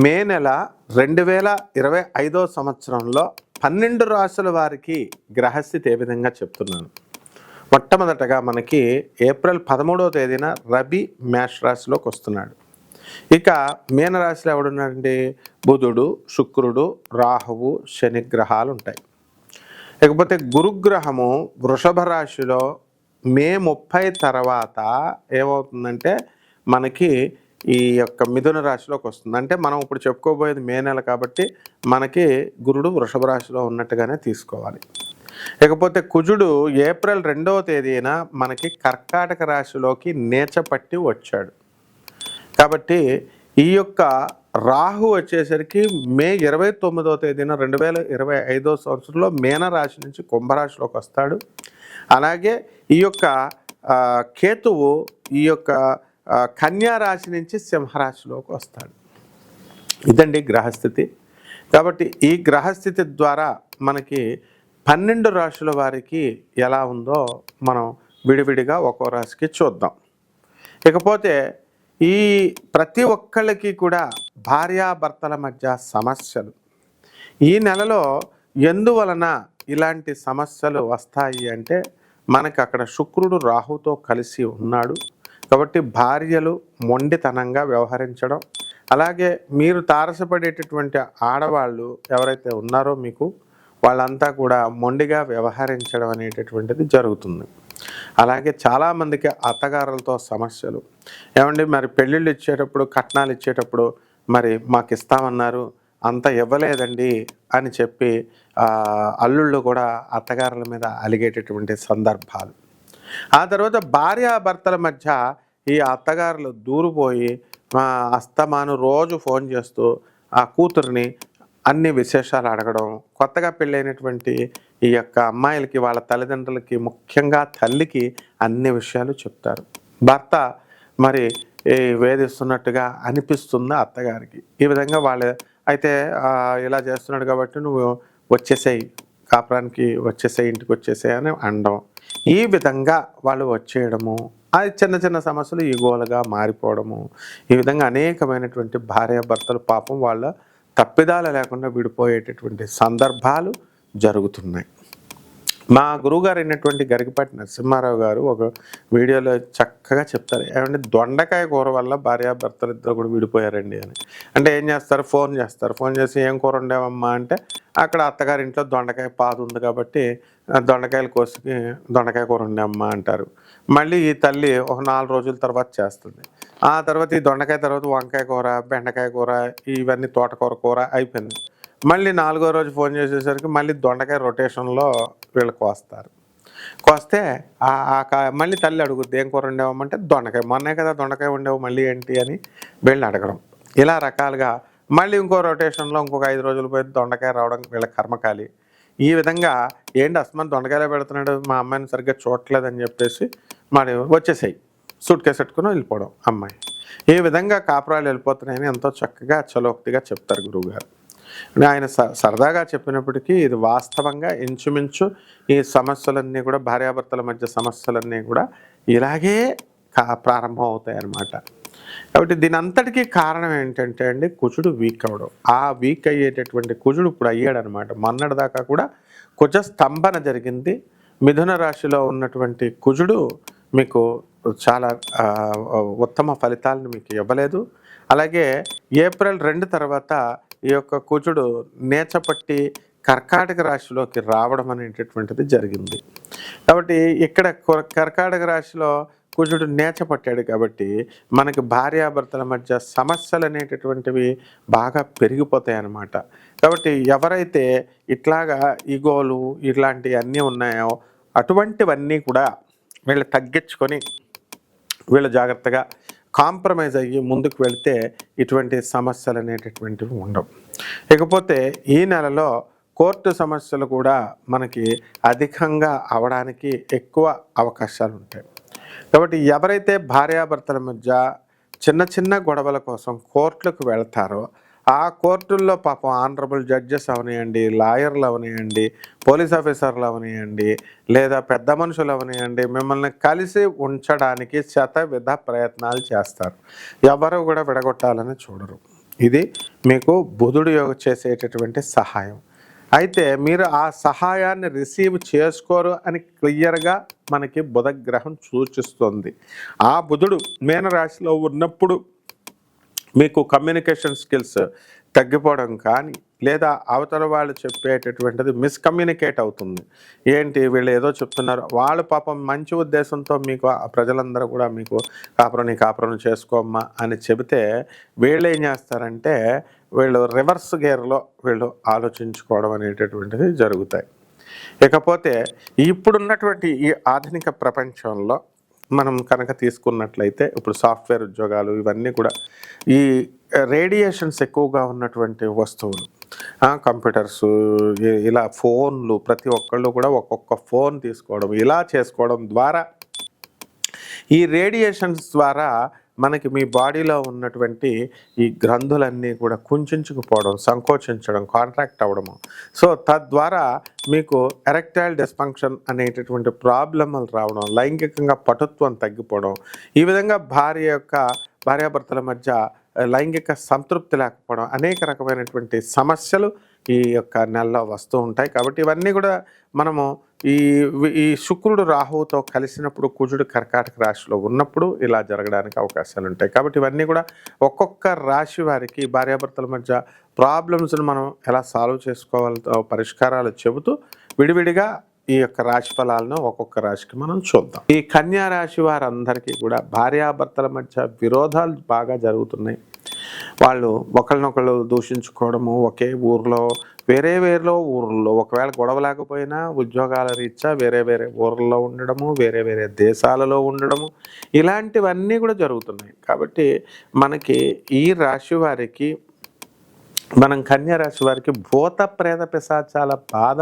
మే నెల 2025 సంవత్సరంలో 12 రాశుల వారికి గ్రహస్థితి ఏ విధంగా చెప్తున్నాను. మొట్టమొదటగా మనకి ఏప్రిల్ 13వ తేదీన రవి మేష రాశిలోకి వస్తున్నాడు. ఇక మీనరాశిలో ఎవడున్నాడండి? బుధుడు, శుక్రుడు, రాహువు, శని గ్రహాలు ఉంటాయి. ఇకపోతే గురుగ్రహము వృషభ రాశిలో మే 30 తర్వాత ఏమవుతుందంటే మనకి ఈ యొక్క మిథున రాశిలోకి వస్తుంది. అంటే మనం ఇప్పుడు చెప్పుకోబోయేది మే నెల కాబట్టి మనకి గురుడు వృషభ రాశిలో ఉన్నట్టుగానే తీసుకోవాలి. ఇకపోతే కుజుడు ఏప్రిల్ 2వ తేదీన మనకి కర్కాటక రాశిలోకి నీచపట్టి వచ్చాడు. కాబట్టి ఈ యొక్క రాహు వచ్చేసరికి మే 29వ తేదీన 2025 సంవత్సరంలో మీన రాశి నుంచి కుంభరాశిలోకి వస్తాడు. అలాగే ఈ యొక్క కేతువు ఈ యొక్క కన్యా రాశి నుంచి సింహరాశిలోకి వస్తాడు. ఇదండి గ్రహస్థితి. కాబట్టి ఈ గ్రహస్థితి ద్వారా మనకి 12 రాశుల వారికి ఎలా ఉందో మనం విడివిడిగా ఒక్కో రాశికి చూద్దాం. ఇకపోతే ఈ ప్రతి ఒక్కళ్ళకి కూడా భార్యాభర్తల మధ్య సమస్యలు ఈ నెలలో ఎందువలన ఇలాంటి సమస్యలు వస్తాయి అంటే మనకి అక్కడ శుక్రుడు రాహుతో కలిసి ఉన్నాడు. కాబట్టి భార్యలు మొండితనంగా వ్యవహరించడం, అలాగే మీరు తారసపడేటటువంటి ఆడవాళ్ళు ఎవరైతే ఉన్నారో మీకు వాళ్ళంతా కూడా మొండిగా వ్యవహరించడం అనేటటువంటిది జరుగుతుంది. అలాగే చాలామందికి అత్తగారులతో సమస్యలు. ఏమండి మరి పెళ్ళిళ్ళు ఇచ్చేటప్పుడు కట్నాలు ఇచ్చేటప్పుడు మరి మాకు ఇస్తామన్నారు అంత ఇవ్వలేదండి అని చెప్పి అల్లుళ్ళు కూడా అత్తగారుల మీద అలిగేటటువంటి సందర్భాలు. ఆ తర్వాత భార్యాభర్తల మధ్య ఈ అత్తగారులు దూరిపోయి అస్తమాను రోజు ఫోన్ చేస్తూ ఆ కూతుర్ని అన్ని విశేషాలు అడగడం, కొత్తగా పెళ్ళైనటువంటి ఈ యొక్క అమ్మాయిలకి వాళ్ళ తల్లిదండ్రులకి ముఖ్యంగా తల్లికి అన్ని విషయాలు చెప్తారు. భర్త మరి వేధిస్తున్నట్టుగా అనిపిస్తుంది అత్తగారికి. ఈ విధంగా వాళ్ళు అయితే ఇలా చేస్తున్నాడు కాబట్టి నువ్వు వచ్చేసేయి, కాపురానికి వచ్చేసేయి, ఇంటికి వచ్చేసేయి అని అనడం. ఈ విధంగా వాళ్ళు వచ్చేయడము, అది చిన్న చిన్న సమస్యలు ఈగోలుగా మారిపోవడము, ఈ విధంగా అనేకమైనటువంటి భార్యాభర్తలు పాపం వాళ్ళ తప్పిదాలు లేకుండా విడిపోయేటటువంటి సందర్భాలు జరుగుతున్నాయి. మా గురువుగారు అయినటువంటి గరికపాటి నరసింహారావు గారు ఒక వీడియోలో చక్కగా చెప్తారు. ఏమంటే దొండకాయ కూర వల్ల భార్యాభర్తలు ఇద్దరు కూడా విడిపోయారండి అని. అంటే ఏం చేస్తారు? ఫోన్ చేసి ఏం కూర వండావమ్మా అంటే అక్కడ అత్తగారింట్లో దొండకాయ పాదు ఉంది కాబట్టి దొండకాయలు కోసుకి దొండకాయ కూర వండామ్మా అంటారు. మళ్ళీ ఈ తల్లి ఒక 4 రోజుల తర్వాత చేస్తుంది. ఆ తర్వాత ఈ దొండకాయ తర్వాత వంకాయ కూర, బెండకాయ కూర, ఇవన్నీ తోటకూర అయిపోయింది. మళ్ళీ 4వ రోజు ఫోన్ చేసేసరికి మళ్ళీ దొండకాయ రొటేషన్లో వీళ్ళు కోస్తే మళ్ళీ తల్లి అడుగుద్ది ఏం కూర వండావమ్మంటే దొండకాయ, మొన్నే కదా దొండకాయ వండావు మళ్ళీ ఏంటి అని వీళ్ళని అడగడం. ఇలా రకాలుగా మళ్ళీ ఇంకో రొటేషన్లో ఇంకొక 5 రోజులు పోయి దొండకాయ రావడం వీళ్ళ కర్మకాలి. ఈ విధంగా ఏంటి అస్మాన్ దొండకాయలో పెడుతున్నాడు, మా అమ్మాయిని సరిగ్గా చూడట్లేదని చెప్పేసి మరి వచ్చేసాయి సూట్ కేసు పెట్టుకుని వెళ్ళిపోవడం అమ్మాయి. ఈ విధంగా కాపురాలు వెళ్ళిపోతున్నాయని ఎంతో చక్కగా చలోక్తిగా చెప్తారు గురువుగారు. ఆయన సరదాగా చెప్పినప్పటికీ ఇది వాస్తవంగా ఇంచుమించు ఈ సమస్యలన్నీ కూడా భార్యాభర్తల మధ్య సమస్యలన్నీ కూడా ఇలాగే ప్రారంభం అవుతాయి అన్నమాట. కాబట్టి దీని అంతటికీ కారణం ఏంటంటే అండి కుజుడు వీక్ అవడం. ఆ వీక్ అయ్యేటటువంటి కుజుడు ఇప్పుడు అయ్యాడనమాట. మొన్నటి దాకా కూడా కుజ స్తంభన జరిగింది. మిథున రాశిలో ఉన్నటువంటి కుజుడు మీకు చాలా ఉత్తమ ఫలితాలను మీకు ఇవ్వలేదు. అలాగే ఏప్రిల్ 2 తర్వాత ఈ యొక్క కుజుడు నీచపట్టి కర్కాటక రాశిలోకి రావడం అనేటటువంటిది జరిగింది. కాబట్టి ఇక్కడ కర్కాటక రాశిలో కుజుడు నీచపట్టాడు కాబట్టి మనకి భార్యాభర్తల మధ్య సమస్యలు అనేటటువంటివి బాగా పెరిగిపోతాయి అన్నమాట. కాబట్టి ఎవరైతే ఇట్లాగా ఈగోలు ఇట్లాంటివి అన్నీ ఉన్నాయో అటువంటివన్నీ కూడా వీళ్ళు తగ్గించుకొని వీళ్ళు జాగ్రత్తగా కాంప్రమైజ్ అయ్యి ముందుకు వెళితే ఇటువంటి సమస్యలు అనేటటువంటివి ఉండవు. ఇకపోతే ఈ నెలలో కోర్టు సమస్యలు కూడా మనకి అధికంగా అవడానికి ఎక్కువ అవకాశాలు ఉంటాయి. కాబట్టి ఎవరైతే భార్యాభర్తల మధ్య చిన్న చిన్న గొడవల కోసం కోర్టులకు వెళ్తారో ఆ కోర్టుల్లో పాపం ఆనరబుల్ జడ్జెస్ అవనియండి, లాయర్లు అవనియండి, పోలీస్ ఆఫీసర్లు అవనియండి, లేదా పెద్ద మనుషులు అవనియండి, మిమ్మల్ని కలిసి ఉంచడానికి శతవిధ ప్రయత్నాలు చేస్తారు. ఎవరు కూడా విడగొట్టాలని చూడరు. ఇది మీకు బుధుడు చేసేటటువంటి సహాయం. అయితే మీరు ఆ సహాయాన్ని రిసీవ్ చేసుకోరు అని క్లియర్గా మనకి బుధగ్రహం సూచిస్తుంది. ఆ బుధుడు మీనరాశిలో ఉన్నప్పుడు మీకు కమ్యూనికేషన్ స్కిల్స్ తగ్గిపోవడం కానీ, లేదా అవతల వాళ్ళు చెప్పేటటువంటిది మిస్కమ్యూనికేట్ అవుతుంది. ఏంటి వీళ్ళు ఏదో చెప్తున్నారు, వాళ్ళు పాపం మంచి ఉద్దేశంతో మీకు ప్రజలందరూ కూడా మీకు నీ కాపురం చేసుకోమ్మా అని చెబితే వీళ్ళు ఏం చేస్తారంటే వీళ్ళు రివర్స్ గేర్లో వీళ్ళు ఆలోచించుకోవడం అనేటటువంటిది జరుగుతాయి. ఇకపోతే ఇప్పుడున్నటువంటి ఈ ఆధునిక ప్రపంచంలో మనం కనుక తీసుకున్నట్లయితే ఇప్పుడు సాఫ్ట్వేర్ ఉద్యోగాలు ఇవన్నీ కూడా ఈ రేడియేషన్స్ ఎక్కువగా ఉన్నటువంటి వస్తువులు, కంప్యూటర్స్, ఇలా ఫోన్లు, ప్రతి ఒక్కళ్ళు కూడా ఒక్కొక్క ఫోన్ తీసుకోవడం, ఇలా చేసుకోవడం ద్వారా ఈ రేడియేషన్స్ ద్వారా మనకి మీ బాడీలో ఉన్నటువంటి ఈ గ్రంథులన్నీ కూడా కుంచుకుపోవడం, సంకోచించడం, కాంట్రాక్ట్ అవ్వడము. సో తద్వారా మీకు ఎరెక్టైల్ డిస్ఫంక్షన్ అనేటటువంటి ప్రాబ్లమ్లు రావడం, లైంగికంగా పటుత్వం తగ్గిపోవడం, ఈ విధంగా భార్యాభర్తల మధ్య లైంగిక సంతృప్తి లేకపోవడం, అనేక రకమైనటువంటి సమస్యలు ఈ యొక్క నెలలో వస్తూ ఉంటాయి. కాబట్టి ఇవన్నీ కూడా మనము ఈ శుక్రుడు రాహువుతో కలిసినప్పుడు, కుజుడు కర్కాటక రాశిలో ఉన్నప్పుడు ఇలా జరగడానికి అవకాశాలు ఉంటాయి. కాబట్టి ఇవన్నీ కూడా ఒక్కొక్క రాశి వారికి భార్యాభర్తల మధ్య ప్రాబ్లమ్స్ని మనం ఎలా సాల్వ్ చేసుకోవాలో పరిష్కారాలు చెబుతూ విడివిడిగా ఈ యొక్క రాశి ఫలాలను ఒక్కొక్క రాశికి మనం చూద్దాం. ఈ కన్యా రాశి వారందరికీ కూడా భార్యాభర్తల మధ్య విరోధాలు బాగా జరుగుతున్నాయి. వాళ్ళు ఒకరినొకరు దూషించుకోవడము, ఒకే ఊర్లో వేరే ఊర్లలో ఒకవేళ గొడవ లేకపోయినా ఉద్యోగాల రీత్యా వేరే ఊర్లలో ఉండడము, వేరే దేశాలలో ఉండడము, ఇలాంటివన్నీ కూడా జరుగుతున్నాయి. కాబట్టి మనకి ఈ రాశి వారికి, మనం కన్యా రాశి వారికి భూత ప్రేత పిశాచాల బాధ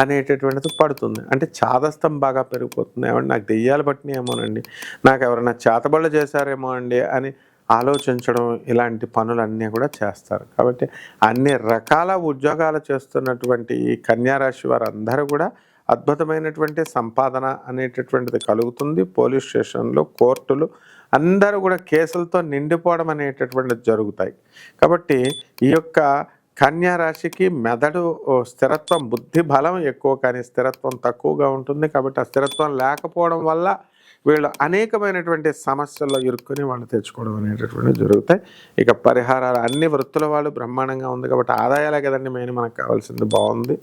అనేటటువంటిది పడుతుంది. అంటే చాదస్తం బాగా పెరిగిపోతుంది. ఏమంటే నాకు దెయ్యాలు పట్టినాయేమోనండి, నాకు ఎవరైనా చేతబళ్ళు చేశారేమో అండి అని ఆలోచించడం, ఇలాంటి పనులన్నీ కూడా చేస్తారు. కాబట్టి అన్ని రకాల ఉద్యోగాలు చేస్తున్నటువంటి ఈ కన్యారాశి వారందరూ కూడా అద్భుతమైనటువంటి సంపాదన అనేటటువంటిది కలుగుతుంది. పోలీస్ స్టేషన్లు, కోర్టులు అందరూ కూడా కేసులతో నిండిపోవడం అనేటటువంటిది జరుగుతాయి. కాబట్టి ఈ యొక్క కన్యా రాశికి మెదడు స్థిరత్వం, బుద్ధి బలం ఎక్కువ కానీ స్థిరత్వం తక్కువగా ఉంటుంది. కాబట్టి ఆ స్థిరత్వం లేకపోవడం వల్ల వీళ్ళు అనేకమైనటువంటి సమస్యల్లో ఇరుక్కొని వాళ్ళు తెచ్చుకోవడం అనేటటువంటివి జరుగుతాయి. ఇక పరిహారాలు అన్ని వృత్తుల వాళ్ళు బ్రహ్మాండంగా ఉంది. కాబట్టి ఆదాయాలే కదండి మెయిన్ మనకు కావాల్సింది, బాగుంది.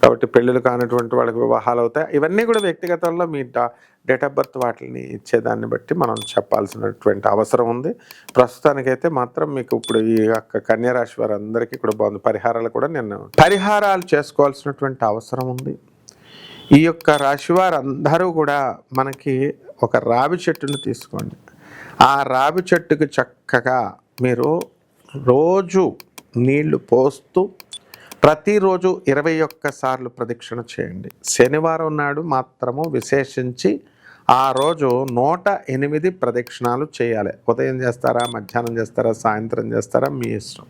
కాబట్టి పెళ్ళిళ్ళు కానటువంటి వాళ్ళకి వివాహాలు అవుతాయి. ఇవన్నీ కూడా వ్యక్తిగతంలో మీ డేట్ ఆఫ్ బర్త్ వాటిని ఇచ్చేదాన్ని బట్టి మనం చెప్పాల్సినటువంటి అవసరం ఉంది. ప్రస్తుతానికైతే మాత్రం మీకు ఇప్పుడు ఈ యొక్క కన్యా రాశి వారందరికీ కూడా బాగుంది. పరిహారాలు కూడా పరిహారాలు చేసుకోవాల్సినటువంటి అవసరం ఉంది. ఈ యొక్క రాశి వారందరూ కూడా మనకి ఒక రావి చెట్టును తీసుకోండి. ఆ రావి చెట్టుకు చక్కగా మీరు రోజు నీళ్లు పోస్తూ ప్రతిరోజు 21 సార్లు ప్రదక్షిణ చేయండి. శనివారం నాడు మాత్రము విశేషించి ఆ రోజు 108 ప్రదక్షిణాలు చేయాలి. ఉదయం చేస్తారా, మధ్యాహ్నం చేస్తారా, సాయంత్రం చేస్తారా, మీ ఇష్టం.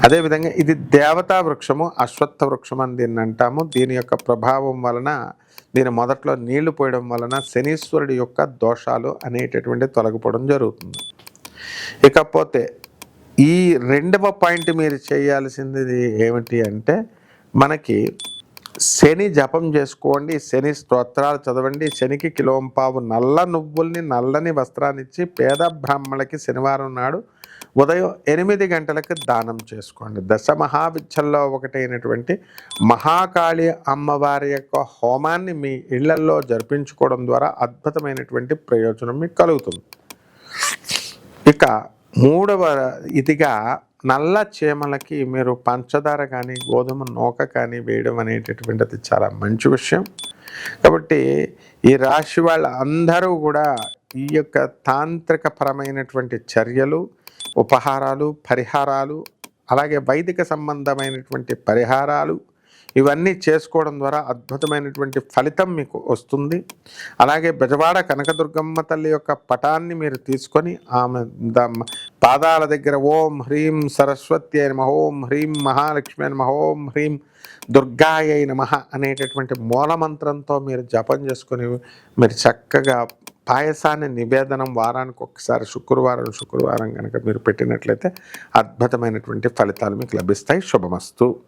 అదేవిధంగా ఇది దేవతా వృక్షము, అశ్వత్థ వృక్షం అని దీన్ని అంటాము. దీని యొక్క ప్రభావం వలన, దీని మొదట్లో నీళ్లు పోయడం వలన శనీశ్వరుడి యొక్క దోషాలు అనేటటువంటి తొలగిపోవడం జరుగుతుంది. ఇకపోతే ఈ రెండవ పాయింట్ మీరు చేయాల్సింది ఏమిటి అంటే, మనకి శని జపం చేసుకోండి, శని స్తోత్రాలు చదవండి, శనికి కిలోంపావు నల్ల నువ్వుల్ని, నల్లని వస్త్రాన్ని ఇచ్చి పేద బ్రాహ్మణులకి శనివారం నాడు ఉదయం 8 గంటలకు దానం చేసుకోండి. దశ మహావిద్యల్లో ఒకటైనటువంటి మహాకాళి అమ్మవారి యొక్క హోమాన్ని మీ ఇళ్లల్లో జరిపించుకోవడం ద్వారా అద్భుతమైనటువంటి ప్రయోజనం మీకు కలుగుతుంది. ఇక మూడవ ఇదిగా నల్ల చీమలకి మీరు పంచదార కానీ గోధుమ నూక కానీ వేయడం అనేటటువంటిది చాలా మంచి విషయం. కాబట్టి ఈ రాశి వాళ్ళ అందరూ కూడా ఈ యొక్క తాంత్రిక పరమైనటువంటి చర్యలు, ఉపహారాలు, పరిహారాలు, అలాగే వైదిక సంబంధమైనటువంటి పరిహారాలు ఇవన్నీ చేసుకోవడం ద్వారా అద్భుతమైనటువంటి ఫలితం మీకు వస్తుంది. అలాగే బెజవాడ కనకదుర్గమ్మ తల్లి యొక్క పటాన్ని మీరు తీసుకొని ఆమె పాదాల దగ్గర ఓం హ్రీం సరస్వతి అయిన నమః, ఓం హ్రీం మహాలక్ష్మి అయిన నమః, ఓం హ్రీం దుర్గాయ నమః అనేటటువంటి మూలమంత్రంతో మీరు జపం చేసుకొని మీరు చక్కగా పాయసాన్ని నివేదనం వారానికి ఒకసారి శుక్రవారం కనుక మీరు పెట్టినట్లయితే అద్భుతమైనటువంటి ఫలితాలు మీకు లభిస్తాయి. శుభమస్తు.